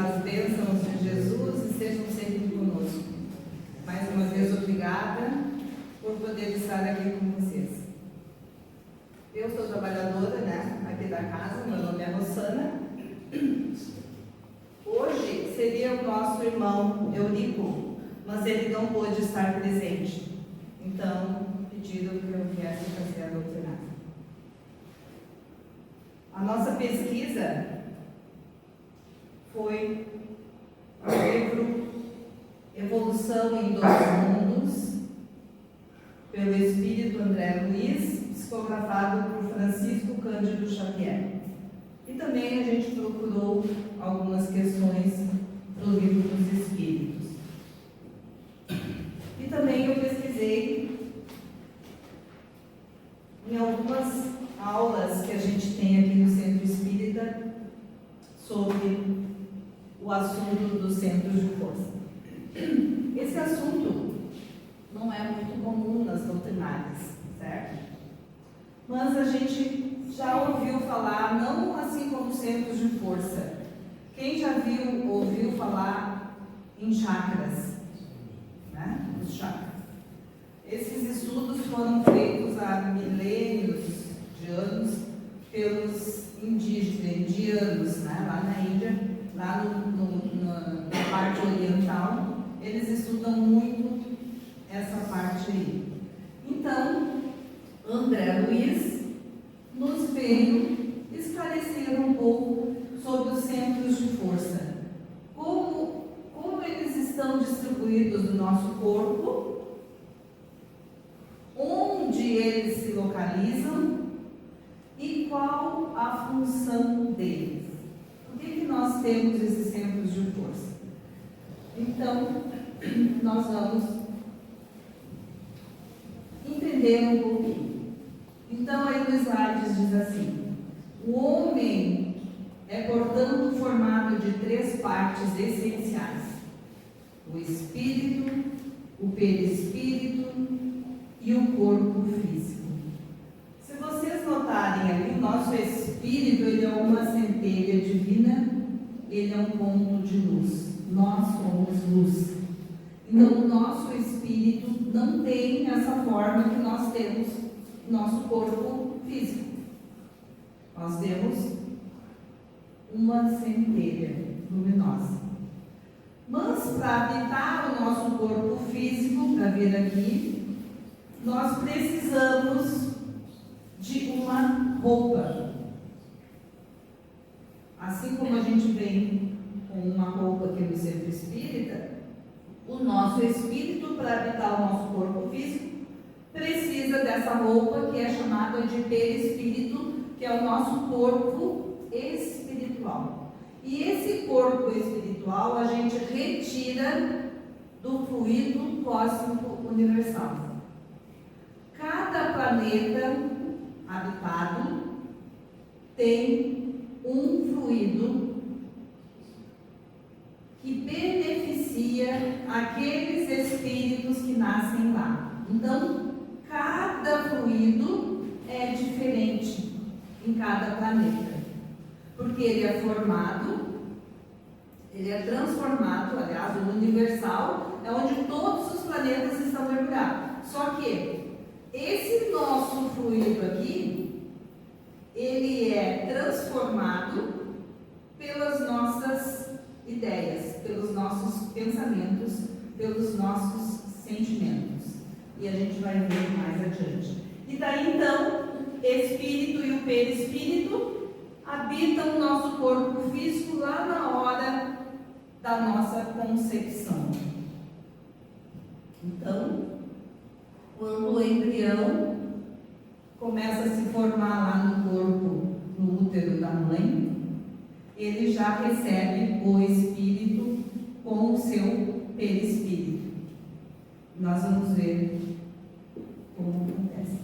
as bênçãos de Jesus e sejam sempre conosco. Mais uma vez, obrigada por poder estar aqui com vocês. Eu sou trabalhadora, aqui da casa, meu nome é Rosana. Hoje seria o nosso irmão Eurico, mas ele não pôde estar presente. Então, pediram que eu viesse fazer a doutorado. A nossa pesquisa foi o livro Evolução em 12 Mundos, pelo Espírito André Luiz, psicografado por Francisco Cândido Xavier. E também a gente procurou algumas questões do livro dos Espíritos. E também eu pesquisei em algumas aulas que a gente tem aqui no Centro Espírita sobre o assunto dos centros de força. Esse assunto não é muito comum nas doutrinárias, certo? Mas a gente já ouviu falar, não assim como centros de força. Quem já ouviu falar em chakras? Os chakras. Esses estudos foram feitos há milênios de anos pelos indianos, lá na Índia, lá na parte oriental, eles estudam muito essa parte aí. Então, André Luiz nos veio esclarecer um pouco sobre os centros de força. Como eles estão distribuídos no nosso corpo, onde eles se localizam e qual a função deles. Por que nós temos esses centros de força? Então, nós vamos entender um pouquinho. Então, aí no slide diz assim: o homem é, portanto, formado de 3 partes essenciais: o espírito, o perispírito e o corpo físico. Se vocês notarem ali, o nosso espírito, ele é uma centelha divina, ele é um ponto de luz. Nós somos luz. Então, o nosso espírito não tem essa forma que nós temos nosso corpo físico. Nós temos uma centelha luminosa. Mas para habitar o nosso corpo físico, para vir aqui, nós precisamos de uma roupa. Assim como a gente vem com uma roupa aqui no Centro Espírita, o nosso espírito, para habitar o nosso corpo físico, precisa dessa roupa que é chamada de perispírito, que é o nosso corpo espiritual. E esse corpo espiritual a gente retira do fluido cósmico universal. Cada planeta habitado tem um fluido que beneficia aqueles espíritos que nascem lá. Então, cada fluido é diferente em cada planeta, porque ele é formado, ele é transformado, aliás, o universal é onde todos os planetas estão mergulhados. Só que esse nosso fluido aqui, ele é transformado pelas nossas ideias, pelos nossos pensamentos, pelos nossos sentimentos. E a gente vai ver mais adiante. E daí então, espírito e o perispírito habitam o nosso corpo físico lá na hora da nossa concepção. Então, quando o embrião começa a se formar lá no corpo, no útero da mãe, ele já recebe o espírito com o seu perispírito. Nós vamos ver como acontece.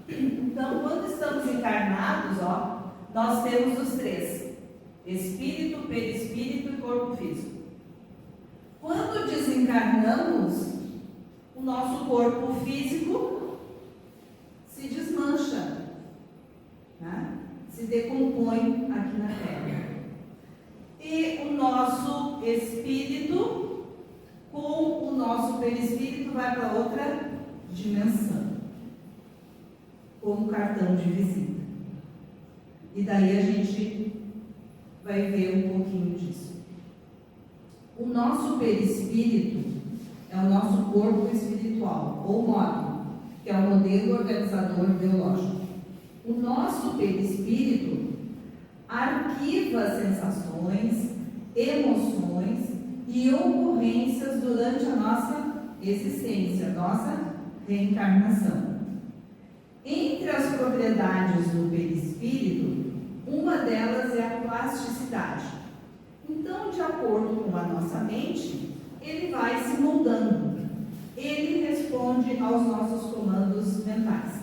Então, quando estamos encarnados, nós temos os 3: espírito, perispírito e corpo físico. Quando desencarnamos, o nosso corpo físico se desmancha, se decompõe aqui na Terra. E e o nosso espírito com o nosso perispírito vai para outra dimensão, como cartão de visita. E daí a gente vai ver um pouquinho disso. O nosso perispírito é o nosso corpo espiritual, ou módulo, que é o modelo organizador biológico. O nosso perispírito arquiva sensações, emoções e ocorrências durante a nossa existência, nossa reencarnação. Entre as propriedades do perispírito, uma delas é a plasticidade. Então, de acordo com a nossa mente, ele vai se moldando. Ele responde aos nossos comandos mentais.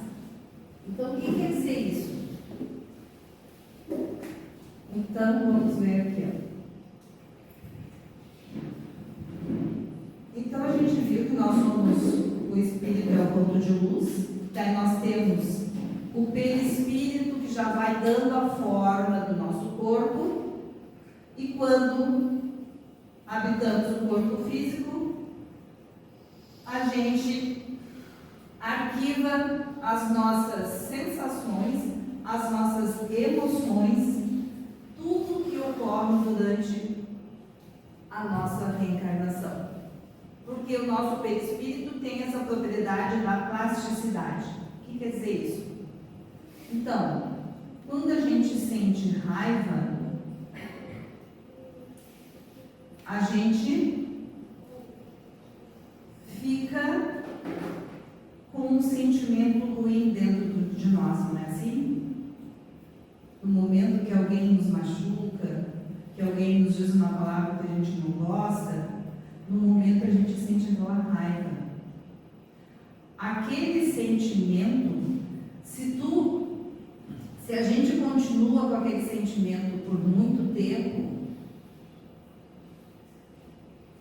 Então, o que quer dizer isso? Então, vamos ver aqui. Então, a gente viu que nós somos, o espírito é o ponto de luz. Daí nós temos o perispírito que já vai dando a forma do nosso corpo. E quando habitamos o corpo físico, a gente arquiva as nossas sensações, as nossas emoções, tudo que ocorre durante a nossa reencarnação. Porque o nosso perispírito tem essa propriedade da plasticidade. O que quer dizer isso? Então, quando a gente sente raiva, a gente fica com um sentimento ruim dentro de nós, não é assim? No momento que alguém nos machuca, que alguém nos diz uma palavra que a gente não gosta, no momento a gente sente aquela raiva. Aquele sentimento, se a gente continua com aquele sentimento por muito tempo,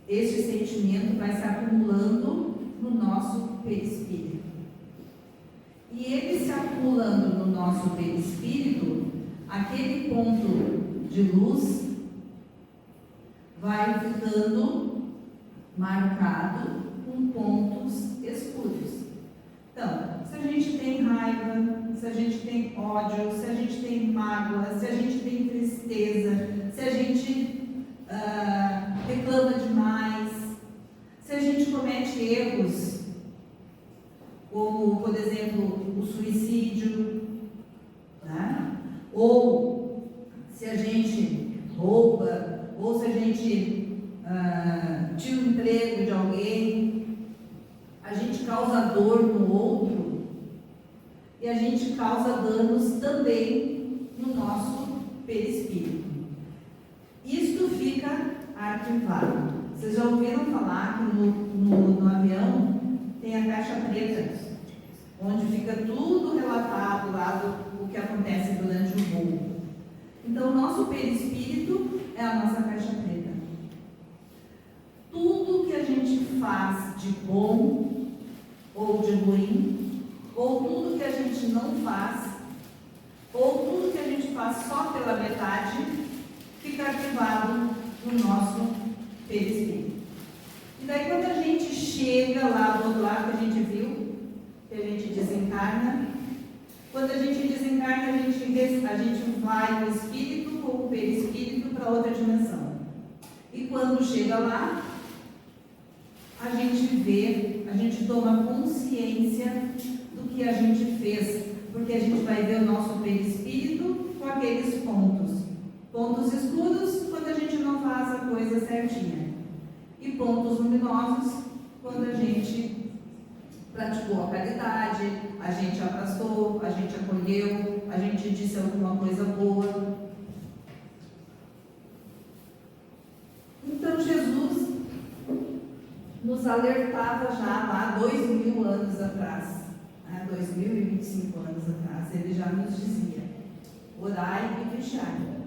este sentimento vai se acumulando no nosso perispírito. E ele se acumulando no nosso perispírito, aquele ponto de luz vai ficando marcado com pontos escuros. Então, se a gente tem raiva, se a gente tem ódio, se a gente tem mágoa, se a gente tem tristeza, se a gente reclama demais, se a gente comete erros, como, por exemplo, o suicídio, né? Ou se a gente rouba, ou se a gente tira o emprego de alguém, a gente causa dor no outro e a gente causa danos também no nosso perispírito. Isto fica arquivado. Vocês já ouviram falar que no avião tem a caixa preta, onde fica tudo relatado lá do que acontece durante o voo. Então, o nosso perispírito é a nossa caixa preta. Tudo que a gente faz de bom ou de ruim, ou tudo que a gente não faz, ou tudo que a gente faz só pela metade, fica arquivado no nosso perispírito. E daí, quando a gente chega lá do outro lado, que a gente viu, que a gente desencarna, quando a gente desencarna, a gente vai no espírito ou o perispírito para outra dimensão. E quando chega lá, a gente vê, a gente toma consciência do que a gente fez, porque a gente vai ver o nosso perispírito com aqueles pontos escuros quando a gente não faz a coisa certinha, e pontos luminosos quando a gente praticou a caridade, a gente abraçou, a gente acolheu, a gente disse alguma coisa boa. Então Jesus nos alertava já lá 2000 anos atrás, 2025 anos atrás, ele já nos dizia: orai e vigiai.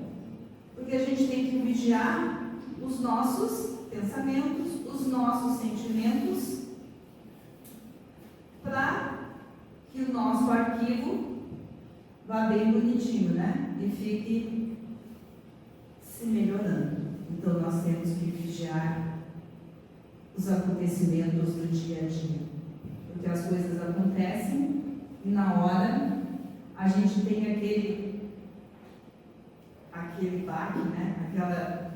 Porque a gente tem que vigiar os nossos pensamentos, os nossos sentimentos, para que o nosso arquivo vá bem bonitinho, né? E fique se melhorando. nós temos que vigiar os acontecimentos do dia a dia. Porque as coisas acontecem e na hora a gente tem aquele baque, né? Aquela,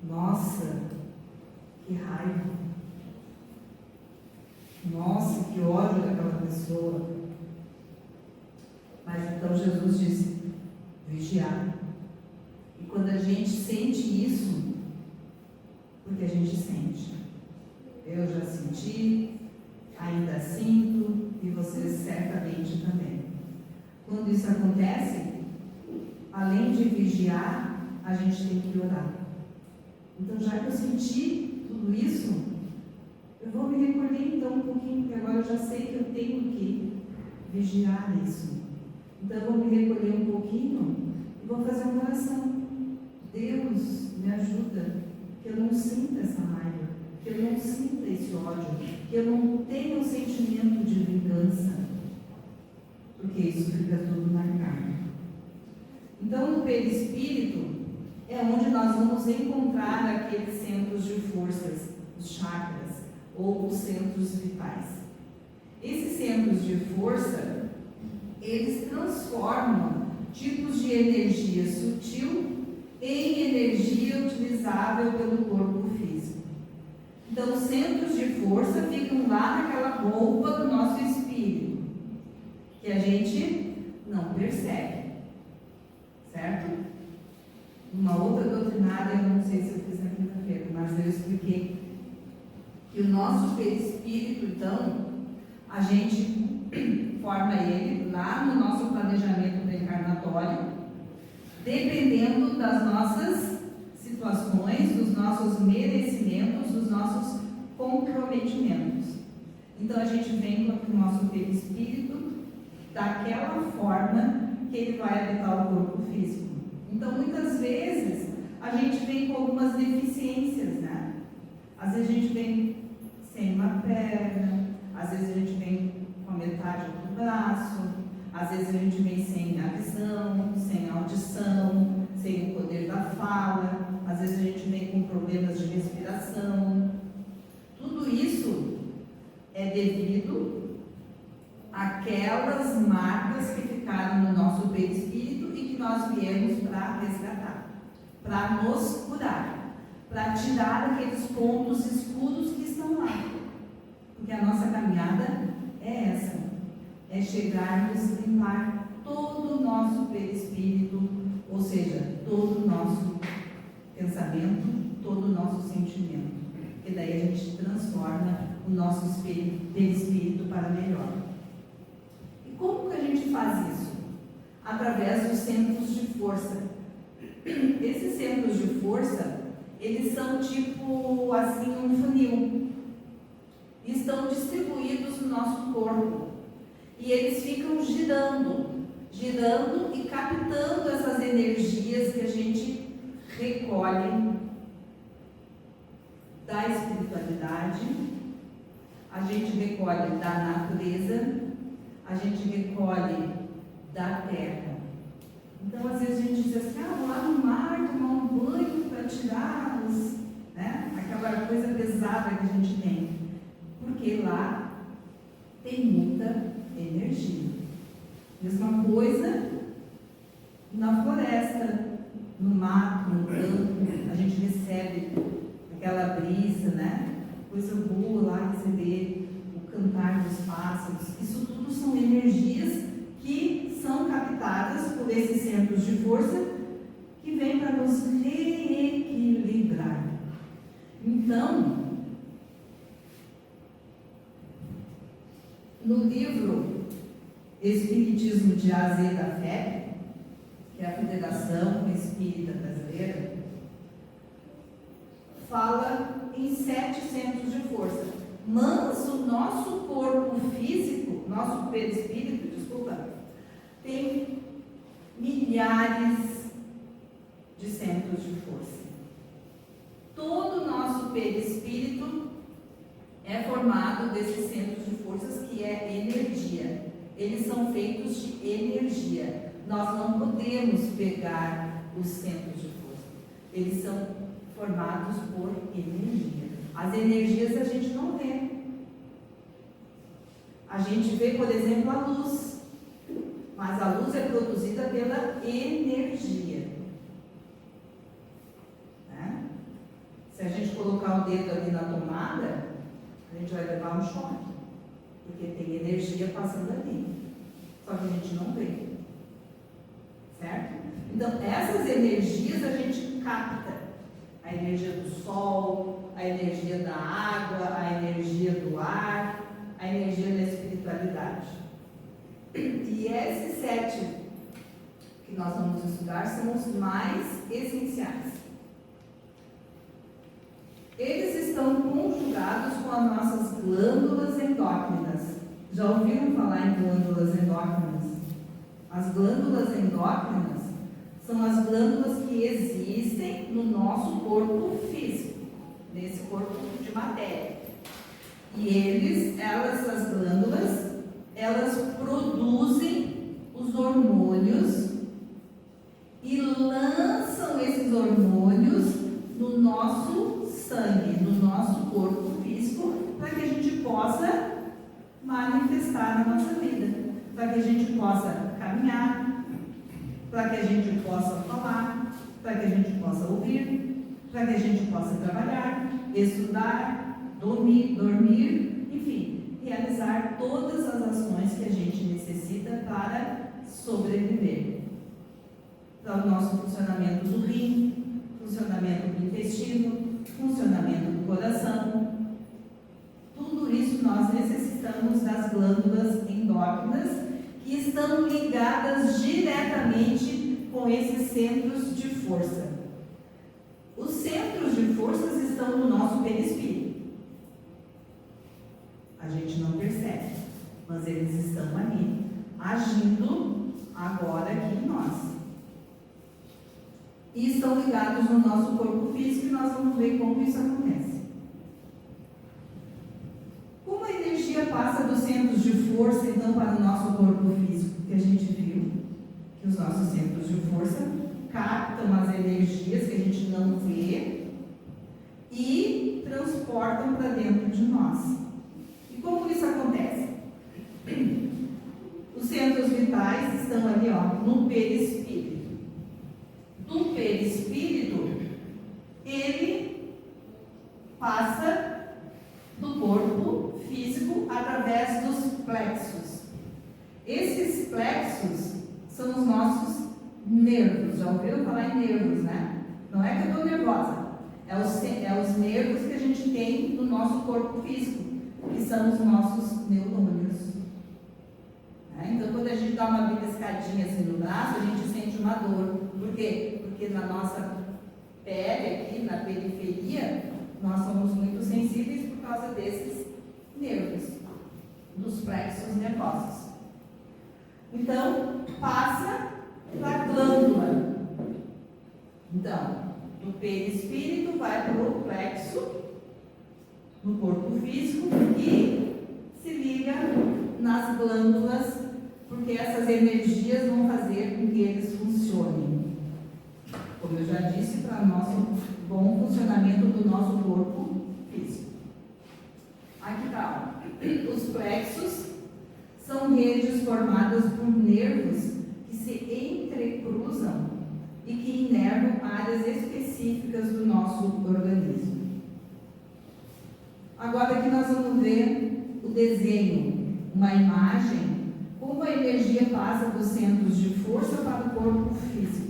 nossa, que raiva. Nossa, que ódio daquela pessoa. Mas então Jesus disse, vigiar. E quando a gente sente isso, porque a gente sente. Eu já senti, ainda sinto, e vocês certamente também. Quando isso acontece, além de vigiar, a gente tem que orar. Então, já que eu senti tudo isso, eu vou me recolher então um pouquinho, porque agora eu já sei que eu tenho que vigiar isso. Então, eu vou me recolher um pouquinho e vou fazer uma oração. Deus, me ajuda, que eu não sinta essa raiva, que eu não sinta esse ódio, que eu não tenha um sentimento de vingança, porque isso fica tudo na carne. Então, no perispírito é onde nós vamos encontrar aqueles centros de forças, os chakras, ou os centros vitais. Esses centros de força, eles transformam tipos de energia sutil em energia utilizável pelo corpo físico. Então, os centros de força ficam lá naquela roupa do nosso espírito, que a gente não percebe, certo? Uma outra doutrinária, eu não sei se eu fiz na quinta-feira, mas eu expliquei que o nosso perispírito, então, a gente forma ele lá no nosso planejamento reencarnatório, dependendo das nossas situações, dos nossos merecimentos, dos nossos comprometimentos. Então, a gente vem para o nosso perispírito daquela forma que ele vai habitar o corpo físico. Então, muitas vezes, a gente vem com algumas deficiências, né? Às vezes a gente vem sem uma perna, às vezes a gente vem com a metade do braço, às vezes a gente vem sem a visão, sem a audição, sem o poder da fala, às vezes a gente vem com problemas de respiração. Tudo isso é devido àquelas marcas que ficaram no nosso perispírito e que nós viemos para resgatar, para nos curar, para tirar aqueles pontos escuros que estão lá. Porque a nossa caminhada é essa, é chegarmos, limpar todo o nosso perispírito, ou seja, todo o nosso pensamento, todo o nosso sentimento. E daí a gente transforma o nosso perispírito para melhor. E como que a gente faz isso? Através dos centros de força. Esses centros de força, eles são tipo assim um funil. Estão distribuídos no nosso corpo. E eles ficam girando e captando essas energias que a gente recolhe da espiritualidade, a gente recolhe da natureza, a gente recolhe da terra. Então, às vezes a gente diz assim, vou lá no mar tomar um banho para tirar aquela coisa pesada que a gente tem. Porque lá tem muita energia. Mesma coisa na floresta, no mato, no campo, a gente recebe aquela brisa, coisa boa lá, receber o cantar dos pássaros. Isso tudo são energias que são captadas por esses centros de força que vêm para nos reequilibrar. Então, no livro Espiritismo de A a Z da FEB, que é a Federação Espírita Brasileira, fala em 7 centros de força. Mas o nosso corpo físico, nosso perispírito, tem milhares de centros de força. Todo o nosso perispírito é formado desses centros de forças que é energia. Eles são feitos de energia. Nós não podemos pegar os centros de força. Eles são formados por energia. As energias a gente não vê. A gente vê, por exemplo, a luz. Mas a luz é produzida pela energia. Né? Se a gente colocar o dedo ali na tomada, a gente vai levar um choque. Porque tem energia passando ali. Só que a gente não vê. Certo? Então, essas energias a gente capta. A energia do sol, a energia da água, a energia do ar, a energia da espiritualidade. E esses 7 que nós vamos estudar são os mais essenciais. Eles estão conjugados com as nossas glândulas endócrinas. Já ouviram falar em glândulas endócrinas? As glândulas endócrinas são as glândulas que existem no nosso corpo físico, nesse corpo de matéria. E essas glândulas, elas produzem os hormônios e lançam esses hormônios no nosso sangue, no nosso corpo físico, para que a gente possa manifestar na nossa vida, para que a gente possa caminhar, para que a gente possa falar, para que a gente possa ouvir, para que a gente possa trabalhar, estudar, dormir, enfim, realizar todas as ações que a gente necessita para sobreviver. Para o nosso funcionamento do rim, funcionamento do intestino, funcionamento do coração. Tudo isso nós necessitamos das glândulas endócrinas, que estão ligadas diretamente com esses centros de força. Os centros de forças estão no nosso perispírito. A gente não percebe, mas eles estão ali, agindo agora aqui em nós. E estão ligados no nosso corpo físico, e nós vamos ver como isso acontece. Como a energia passa dos centros de força, então, para o nosso corpo físico? Que a gente viu que os nossos centros de força captam as energias que a gente não vê e transportam para dentro de nós. E como isso acontece? Os centros vitais estão ali, ó, no perispírito. Do perispírito, ele passa do corpo físico através dos plexos. Esses plexos são os nossos nervos. Já ouviram falar em nervos, né? Não é que eu estou nervosa. É os nervos que a gente tem no nosso corpo físico, que são os nossos neurônios. Então, quando a gente dá uma beliscadinha assim no braço, a gente sente uma dor. Por quê? Porque na nossa pele, aqui na periferia, nós somos muito sensíveis por causa desses nervos, dos plexos nervosos. Então, passa para a glândula. Então, do perispírito vai para o plexo, no corpo físico, e se liga nas glândulas, porque essas energias vão fazer com que eles funcionem. Como eu já disse, para o nosso bom funcionamento do nosso corpo físico. Aqui está, os plexos são redes formadas por nervos que se entrecruzam e que inervam áreas específicas do nosso organismo. Agora aqui nós vamos ver o desenho, uma imagem, como a energia passa dos centros de força para o corpo físico.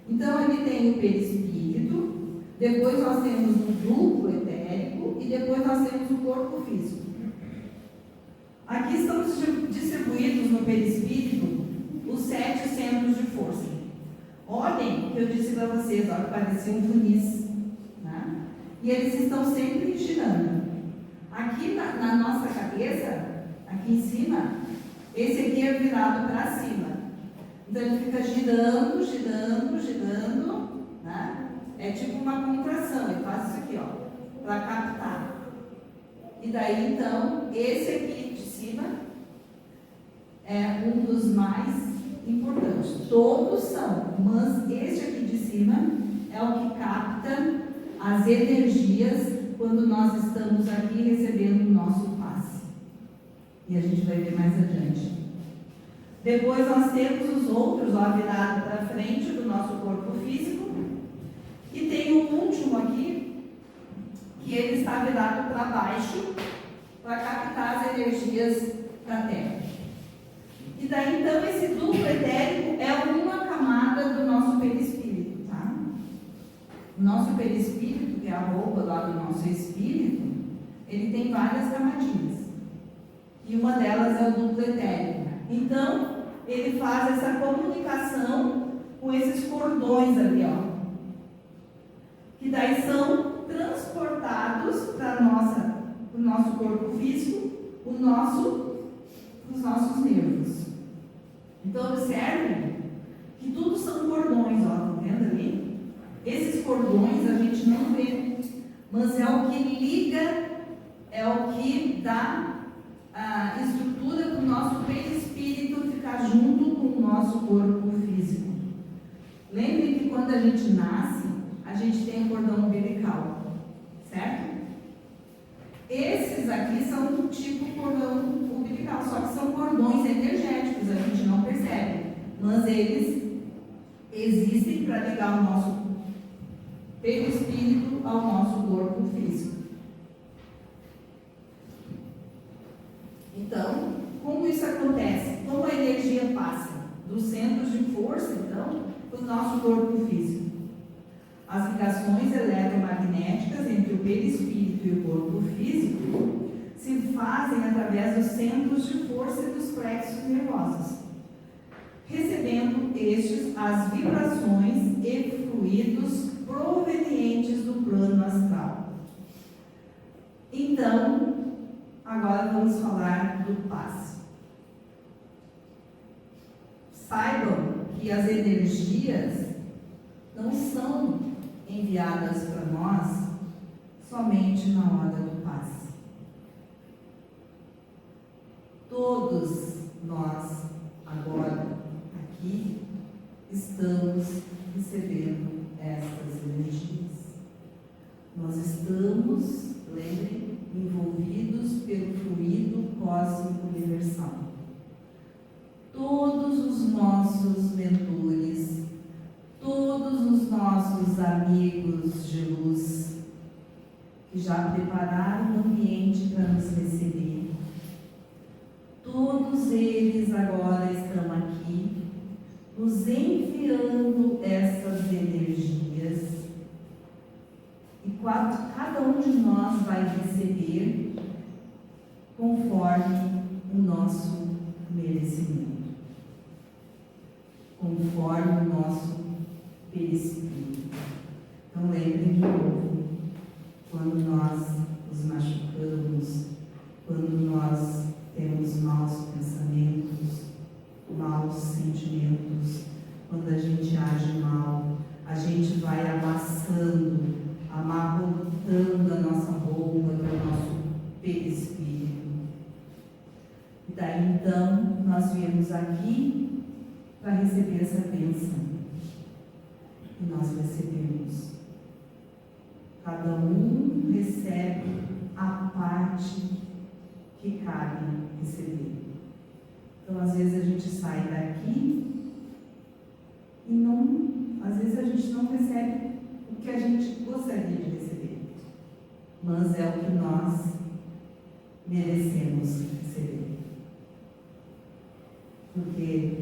Então aqui tem o perispírito, depois nós temos o ducto etérico e depois nós temos o corpo físico. Aqui estão distribuídos no perispírito os 7 centros de força. Olhem que eu disse para vocês, olha, parecia um funis, né? E eles estão sempre girando. Aqui na nossa cabeça, aqui em cima, esse aqui é virado para cima. Então ele fica girando, girando, girando, né? É tipo uma contração, ele faz isso aqui, ó, para captar. E daí então, esse aqui de cima é um dos mais importantes. Todos são, mas este aqui de cima é o que capta as energias quando nós estamos aqui recebendo o nosso passe. E a gente vai ver mais adiante. Depois nós temos os outros, ó, virado para frente do nosso corpo físico. E tem o último aqui, que ele está virado para baixo, para captar as energias da Terra. E daí então esse duplo etérico é uma camada do nosso perispírito, tá? O nosso perispírito, que é a roupa lá do nosso espírito, ele tem várias camadinhas. E uma delas é o duplo etérico. Então, ele faz essa comunicação com esses cordões ali, ó. Que daí são transportados para o nosso corpo físico, os nossos nervos. Então, observe que tudo são cordões, ó, tá vendo ali? Esses cordões a gente não vê, mas é o que liga, é o que dá a estrutura para o nosso perispírito ficar junto com o nosso corpo físico. Lembre que quando a gente nasce, a gente tem o cordão umbilical, certo? Esses aqui são do tipo cordão umbilical, só que são cordões energéticos, a gente não percebe, mas eles existem para ligar o nosso perispírito ao nosso corpo físico. Então, como isso acontece? Como a energia passa dos centros de força, então, para o nosso corpo físico? As ligações eletromagnéticas entre o perispírito e o corpo físico se fazem através dos centros de força e dos plexos nervosos, recebendo estes as vibrações e fluidos provenientes do plano astral. Então, agora vamos falar do passe. Saibam que as energias não são enviadas para nós somente na hora do passe. Todos nós, agora, aqui, estamos recebendo estas energias. Nós estamos, lembrem, envolvidos pelo fluido cósmico universal. Todos os nossos mentores, todos os nossos amigos de luz, que já prepararam o ambiente para nos receber, todos eles agora estão aqui, nos enviando essas energias, e cada um de nós vai receber conforme o nosso merecimento, conforme o nosso perispírito. Então lembrem de novo, quando nós nos machucamos, quando nós temos maus pensamentos, maus sentimentos, quando a gente age mal, a gente vai amassando, amarrotando a nossa roupa do nosso perispírito. E daí então nós viemos aqui para receber essa bênção. E nós recebemos. Cada um recebe a parte que cabe receber. Então às vezes a gente sai daqui e não, às vezes a gente não recebe o que a gente gostaria de receber, mas é o que nós merecemos receber. Porque,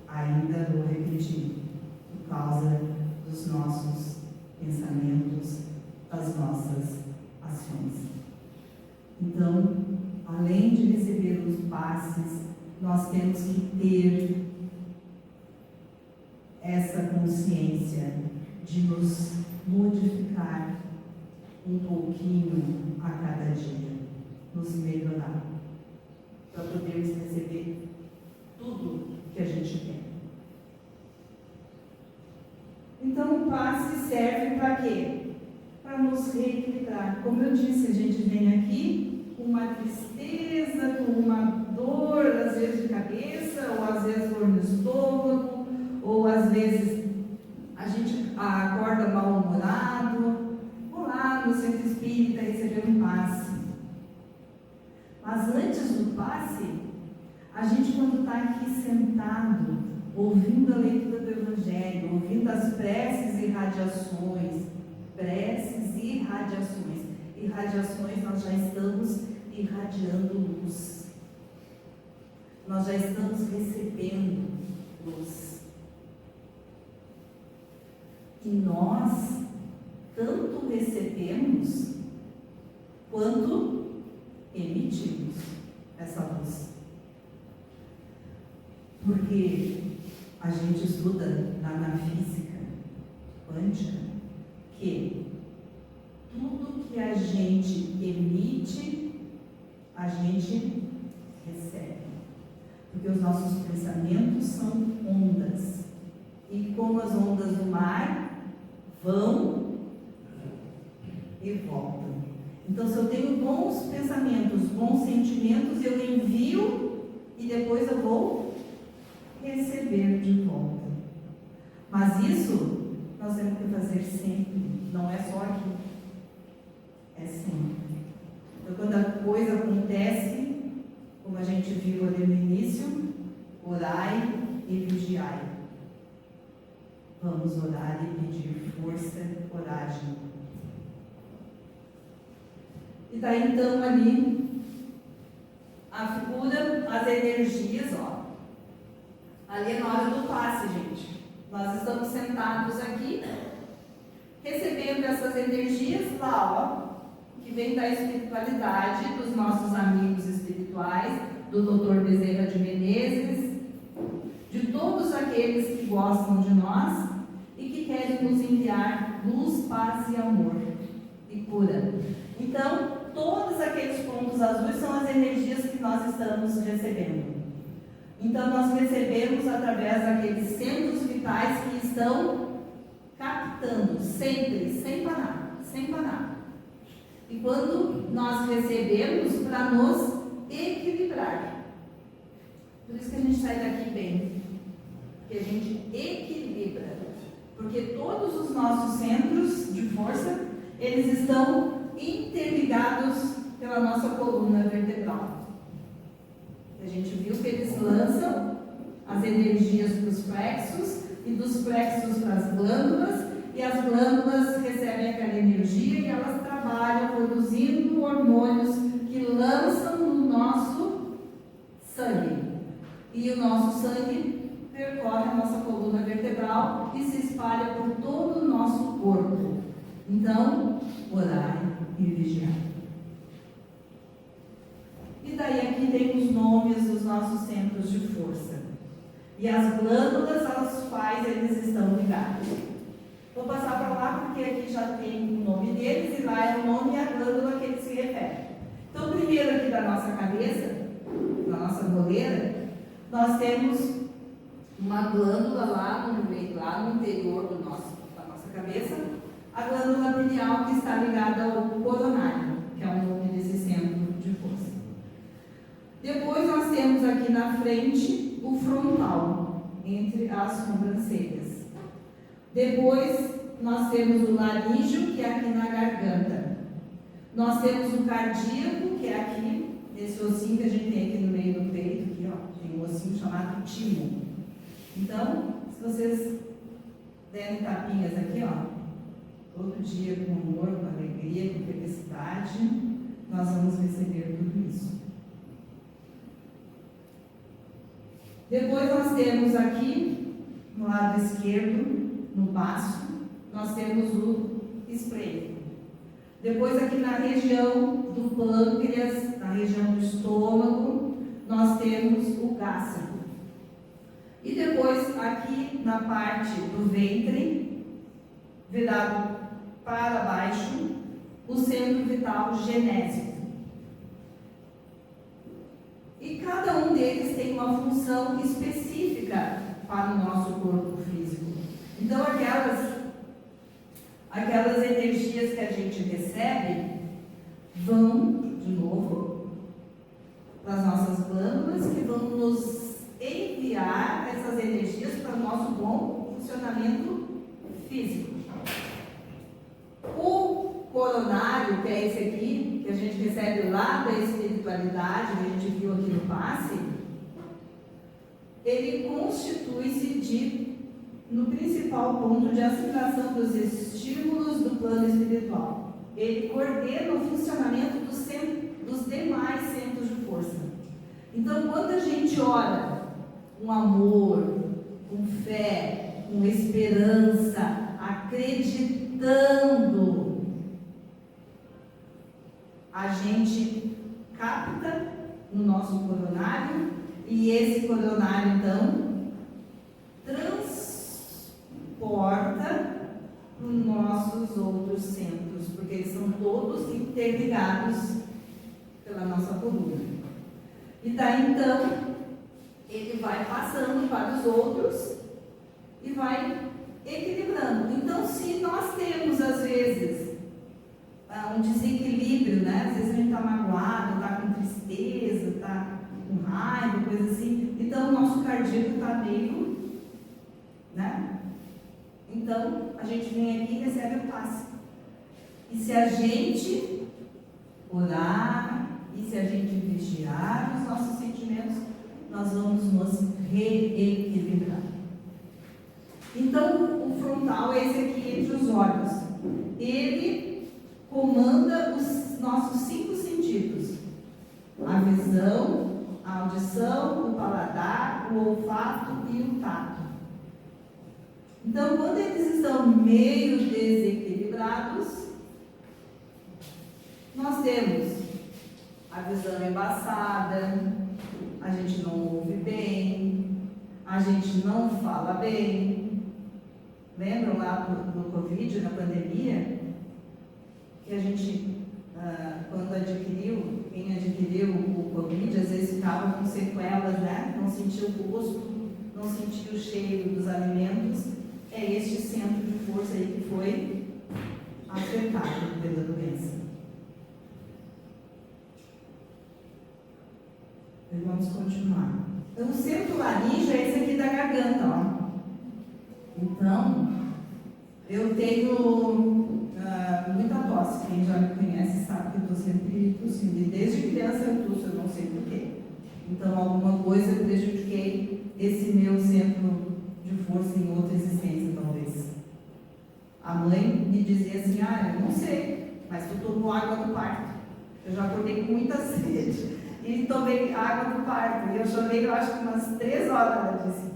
ainda vou repetir, por causa dos nossos pensamentos, das nossas ações. Então, além de receber os passes, nós temos que ter essa consciência de nos modificar um pouquinho a cada dia, nos melhorar, para podermos receber tudo que a gente quer. Então o passe serve para quê? Para nos reequilibrar. Como eu disse, a gente vem aqui com uma tristeza, com uma dor, às vezes de cabeça, ou às vezes dor no estômago, ou às vezes a gente acorda mal lá no centro espírita receber um passe. Mas antes do passe, a gente quando está aqui sentado, ouvindo a leitura do Evangelho, ouvindo as preces e radiações, nós já estamos irradiando luz. Nós já estamos recebendo luz. E nós tanto recebemos quanto emitimos essa luz. Porque a gente estuda na física quântica que tudo que a gente emite, a gente recebe. Porque os nossos pensamentos são ondas. E como as ondas do mar vão e voltam. Então, se eu tenho bons pensamentos, bons sentimentos, eu envio e depois eu vou receber de volta. Mas isso nós temos que fazer sempre, não é só aqui, é sempre. Então, quando a coisa acontece, como a gente viu ali no início, orai e vigiai. Vamos orar e pedir força, coragem. E daí então ali a figura, as energias, ó. Ali é na hora do passe, gente. Nós estamos sentados aqui, recebendo essas energias lá, ó, que vem da espiritualidade, dos nossos amigos espirituais, do Dr. Bezerra de Menezes, de todos aqueles que gostam de nós e que querem nos enviar luz, paz e amor e cura. Então, todos aqueles pontos azuis são as energias que nós estamos recebendo. Então, nós recebemos através daqueles centros vitais que estão captando sempre, sem parar, sem parar. E quando nós recebemos, para nos equilibrar. Por isso que a gente sai daqui bem, que a gente equilibra. Porque todos os nossos centros de força, eles estão interligados pela nossa coluna vertebral. A gente viu que eles lançam as energias para os plexos e dos plexos para as glândulas, e as glândulas recebem aquela energia e elas trabalham produzindo hormônios que lançam no nosso sangue. E o nosso sangue percorre a nossa coluna vertebral e se espalha por todo o nosso corpo. Então, orai e vigiar. E daí aqui tem os nomes dos nossos centros de força. E as glândulas aos quais eles estão ligados. Vou passar para lá porque aqui já tem o nome deles e lá é o nome e a glândula que eles se referem. Então, primeiro aqui da nossa cabeça, da nossa goleira, nós temos uma glândula lá no interior da nossa cabeça, a glândula pineal que está ligada ao coronário, que é o nome desse centro de força. Depois nós temos aqui na frente o frontal, entre as sobrancelhas. Depois nós temos o laríngeo, que é aqui na garganta. Nós temos o cardíaco, que é aqui, esse ossinho que a gente tem aqui no meio do peito, aqui, ó, tem um ossinho chamado timo. Então, se vocês derem tapinhas aqui, ó, todo dia com amor, com alegria, com felicidade, nós vamos receber tudo isso. Depois nós temos aqui, no lado esquerdo, no baço, nós temos o esplênico. Depois aqui na região do pâncreas, na região do estômago, nós temos o gástrico. E depois aqui na parte do ventre, virado para baixo, o centro vital genésico. E cada um deles tem uma função específica para o nosso corpo físico. Então, aquelas energias que a gente recebe vão, de novo, para as nossas glândulas, que vão nos enviar essas energias para o nosso bom funcionamento físico. O coronário coronário, que é esse aqui, que a gente recebe lá da espiritualidade, que a gente viu aqui no passe, ele constitui-se no principal ponto de assimilação dos estímulos do plano espiritual. Ele coordena o funcionamento dos demais centros de força. Então, quando a gente ora com amor, com fé, com esperança, acreditando, a gente capta no nosso coronário, e esse coronário, então, transporta para os nossos outros centros, porque eles são todos interligados pela nossa coluna. E daí, então, ele vai passando para os outros e vai equilibrando. Então, se nós temos, às vezes, um desequilíbrio, né? Às vezes a gente está magoado, está com tristeza, está com raiva, coisa assim. Então, o nosso cardíaco está meio, né? Então, a gente vem aqui e recebe o passe. E se a gente orar, e se a gente vigiar os nossos sentimentos, nós vamos nos reequilibrar. Então, o frontal é esse aqui entre os olhos. Ele comanda os nossos 5 sentidos: a visão, a audição, o paladar, o olfato e o tato. Então, quando eles estão meio desequilibrados, nós temos a visão embaçada, a gente não ouve bem, a gente não fala bem. Lembram lá do Covid, na pandemia, que a gente, quando adquiriu, quem adquiriu o Covid, às vezes ficava com sequelas, né? Não sentia o gosto, não sentia o cheiro dos alimentos. É este centro de força aí que foi afetado pela doença. E vamos continuar. Então, o centro laríngeo é esse aqui da garganta, ó. Então, eu tenho muita tosse. Quem já me conhece sabe que eu estou sempre tossindo. E desde criança eu tosso, eu não sei porquê. Então, alguma coisa eu prejudiquei esse meu centro de força em outra existência, talvez. A mãe me dizia assim: eu não sei, mas tu tomou água do parto. Eu já acordei com muita sede e tomei água do parto. E eu chorei, eu acho que umas 3 horas, ela disse.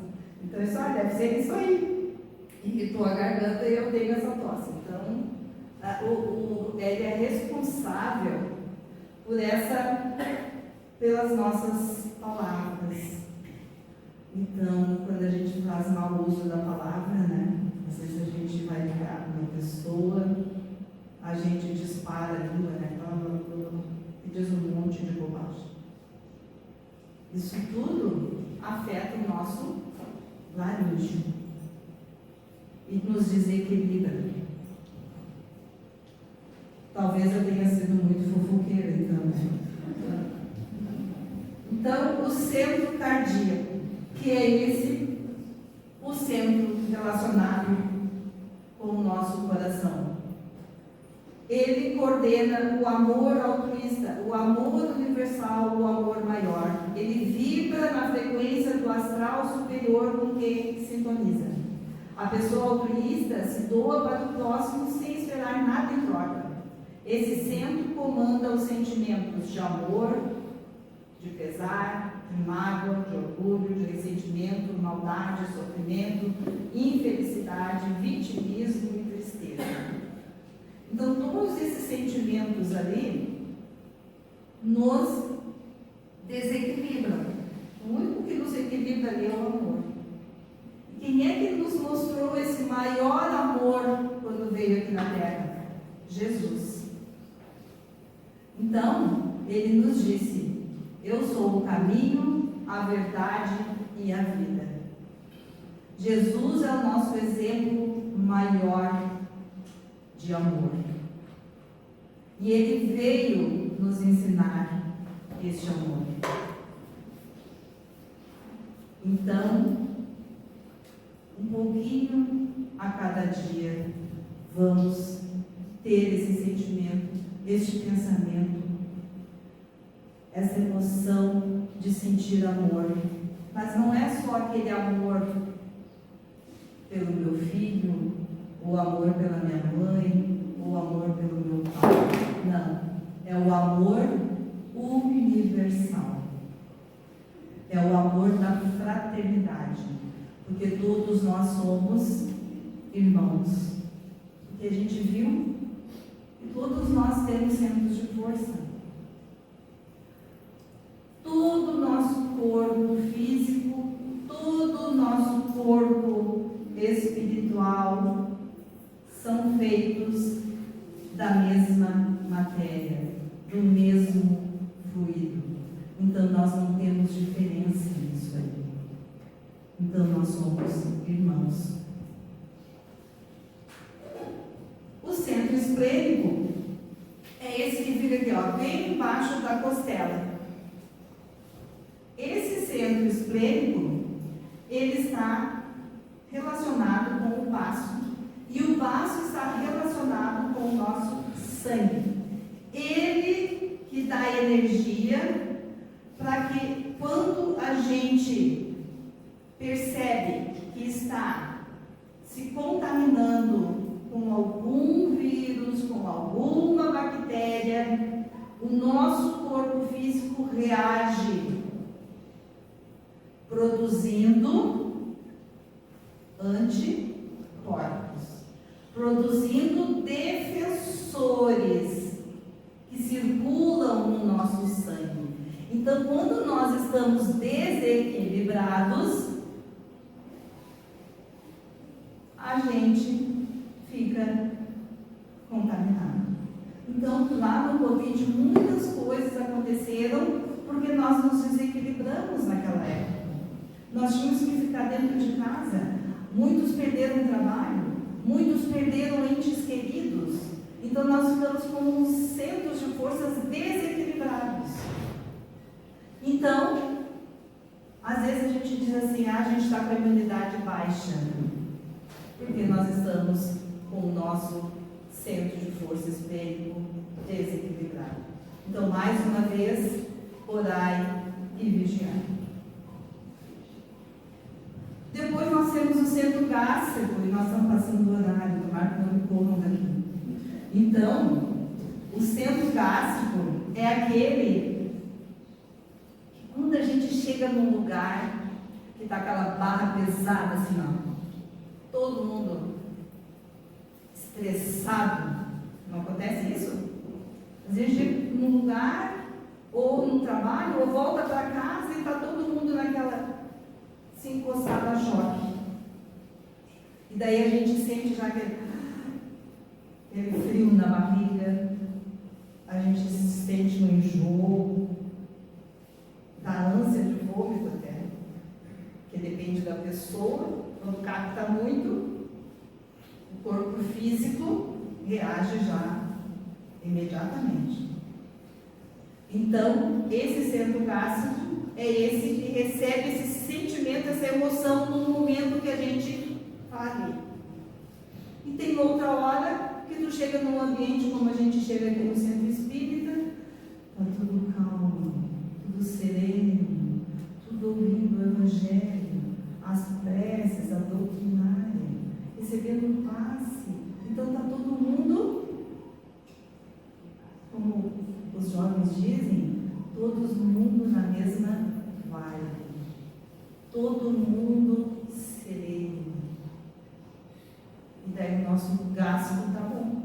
Então, isso deve ser isso aí. Irritou a garganta e eu tenho essa tosse. Então, ele é responsável pelas nossas palavras. Então, quando a gente faz mau uso da palavra, né? Às vezes a gente vai ligar para uma pessoa, a gente dispara a língua, né? E diz um monte de bobagem. Isso tudo afeta o nosso laríngeo e nos desequilibra. Talvez eu tenha sido muito fofoqueira, então. Então, o centro cardíaco, que é o centro relacionado com o nosso coração. Ele coordena o amor altruísta, o amor universal, o amor maior. Ele vibra na frequência do astral superior com quem sintoniza. A pessoa altruísta se doa para o próximo sem esperar nada em troca. Esse centro comanda os sentimentos de amor, de pesar, de mágoa, de orgulho, de ressentimento, maldade, sofrimento, infelicidade, vitimismo e tristeza. Então, todos esses sentimentos ali nos desequilibram. O único que nos equilibra ali é o amor. E quem é que nos mostrou esse maior amor quando veio aqui na Terra? Jesus. Então, ele nos disse: eu sou o caminho, a verdade e a vida. Jesus é o nosso exemplo maior de amor. E ele veio nos ensinar este amor. Então, um pouquinho a cada dia, vamos ter esse sentimento. este pensamento, essa emoção de sentir amor. Mas não é só aquele amor pelo meu filho, o amor pela minha mãe, o amor pelo meu pai. Não, é o amor universal. É o amor da fraternidade, porque todos nós somos irmãos. Porque a gente viu que todos nós temos centros de força. Todo o nosso corpo físico, todo o nosso corpo espiritual são feitos da mesma matéria, do mesmo fluido. Então nós não temos diferença nisso aí. Então nós somos irmãos. O centro esplênico é esse que fica aqui, ó, bem embaixo da costela. Esse centro esplênico, ele está relacionado com o baço. E o baço está relacionado com o nosso sangue. Ele que dá energia para que quando a gente percebe que está se contaminando com algum vírus, com alguma bactéria, o nosso corpo físico reage produzindo anticorpos, produzindo defensores que circulam no nosso sangue. Então, quando nós estamos desequilibrados, a gente fica contaminado. Então, lá no Covid, muitas coisas aconteceram porque nós nos desequilibramos naquela época. Nós tínhamos que ficar dentro de casa. Muitos perderam o trabalho, muitos perderam entes queridos. Então, nós ficamos com centros de forças desequilibrados. Então, às vezes a gente diz assim, a gente está com a imunidade baixa, porque nós estamos com o nosso centro de força esplênico desequilibrado. Então, mais uma vez, orai e vigiai. Depois nós temos o centro gástrico, e nós estamos passando do horário, tomara que não me corram daqui. Então, o centro gástrico é aquele que quando a gente chega num lugar que está aquela barra pesada assim, ó, todo mundo estressado, não acontece isso? Às vezes chega num lugar, ou no trabalho, ou volta para casa e está todo mundo naquela se encostado a choque. E daí a gente sente já aquele frio na barriga, a gente se sente no enjoo, da ânsia de vômito até, que depende da pessoa. Quando capta muito, o corpo físico reage já imediatamente. Então, esse centro gástrico é esse que recebe esse sentimento, essa emoção no momento que a gente fala. E tem outra hora que tu chega num ambiente como a gente chega aqui no centro espírita, está tudo calmo, tudo sereno, tudo ouvindo o evangelho, as preces, a doutrinária, recebendo o passe. Então está todo mundo, como os jovens dizem, todo mundo na mesma vibe, todo mundo sereno. E daí o nosso gástrico está bom.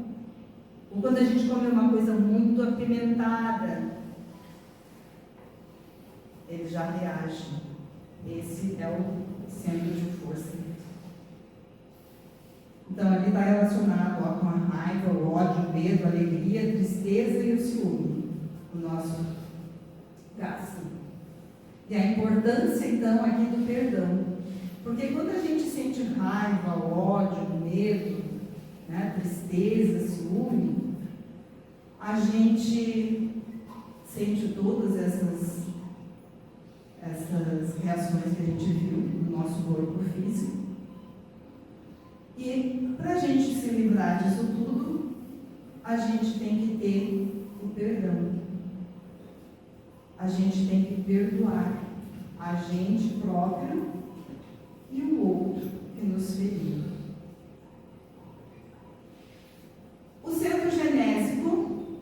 Ou quando a gente come uma coisa muito apimentada, ele já reage. Esse é o centro de força. Então ali está relacionado com a raiva, o ódio, o medo, a alegria, a tristeza e o ciúme, o nosso gástrico. E a importância então aqui do perdão. Porque quando a gente sente raiva, ódio, medo, né, tristeza, ciúme, a gente sente todas essas reações que a gente viu no nosso corpo físico. E para a gente se livrar disso tudo, a gente tem que ter a gente tem que perdoar a gente próprio e o outro que nos feriu. O centro genésico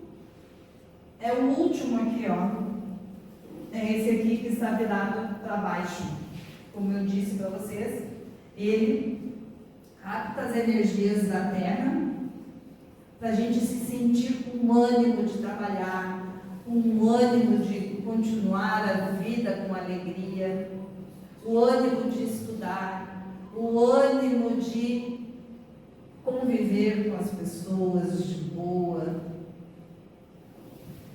é o último aqui, ó. É esse aqui que está virado para baixo. Como eu disse para vocês, ele capta as energias da Terra para a gente se sentir com ânimo de trabalhar, com ânimo de continuar a vida com alegria, o ânimo de estudar, o ânimo de conviver com as pessoas de boa.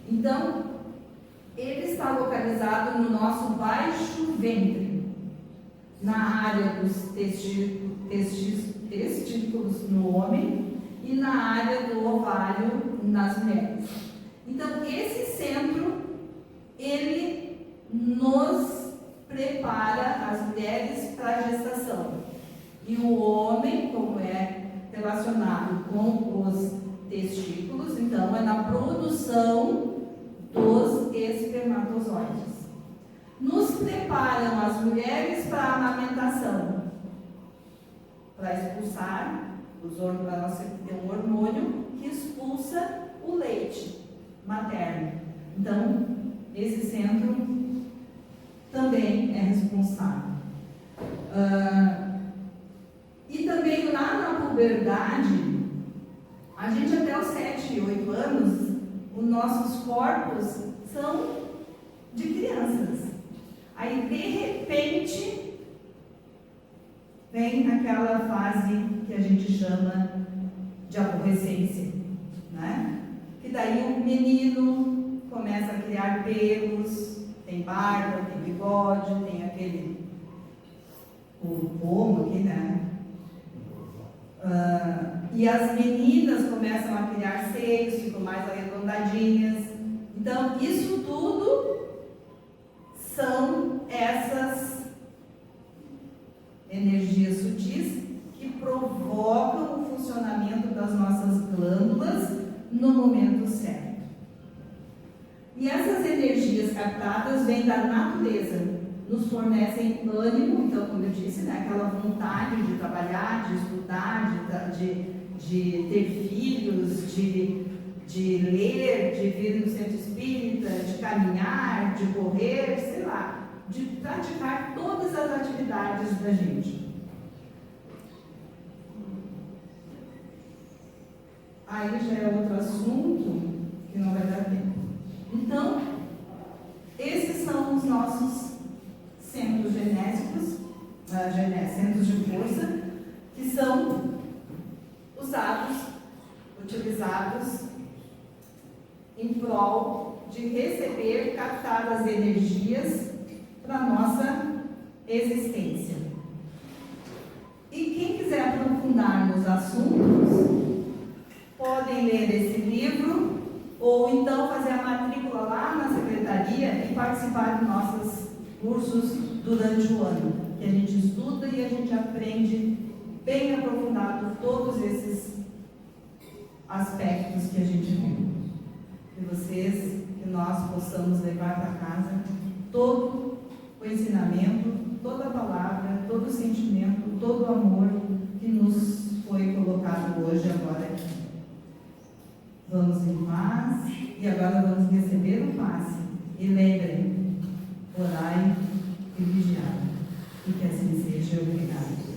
Então, ele está localizado no nosso baixo ventre, na área dos testículos no homem e na área do ovário nas mulheres. Então, esse centro, ele nos prepara, as mulheres, para a gestação. E o homem, como é relacionado com os testículos, então é na produção dos espermatozoides. Nos preparam as mulheres para a amamentação, para expulsar, para nós ter um hormônio que expulsa o leite materno. Então, esse centro também é responsável. E também lá na puberdade, a gente até os 7, 8 anos, os nossos corpos são de crianças. Aí, de repente, vem aquela fase que a gente chama de adolescência, né? Que daí o menino começa a criar pelos, tem barba, tem bigode, tem aquele o pomo aqui, né? E as meninas começam a criar seios, ficam mais arredondadinhas. Então, isso tudo são essas energias sutis que provocam o funcionamento das nossas glândulas no momento certo. E essas energias captadas vêm da natureza, nos fornecem ânimo, então, como eu disse, né, aquela vontade de trabalhar, de estudar, de ter filhos, de ler, de vir no centro espírita, de caminhar, de correr, sei lá, de praticar todas as atividades da gente. Aí já é outro assunto que não vai dar tempo. Então, esses são os nossos centros genésicos, centros de força, que são utilizados em prol de receber, captar as energias para a nossa existência. E quem quiser aprofundar nos assuntos, podem ler esse livro, ou então fazer a matrícula lá na secretaria e participar de nossos cursos durante o ano, que a gente estuda e a gente aprende bem aprofundado todos esses aspectos que a gente viu. Que nós possamos levar para casa todo o ensinamento, toda a palavra, todo o sentimento, todo o amor que nos foi colocado hoje, agora aqui. Vamos em paz e agora vamos receber o passe. E lembrem, orai e vigiai. E que assim seja. Obrigado.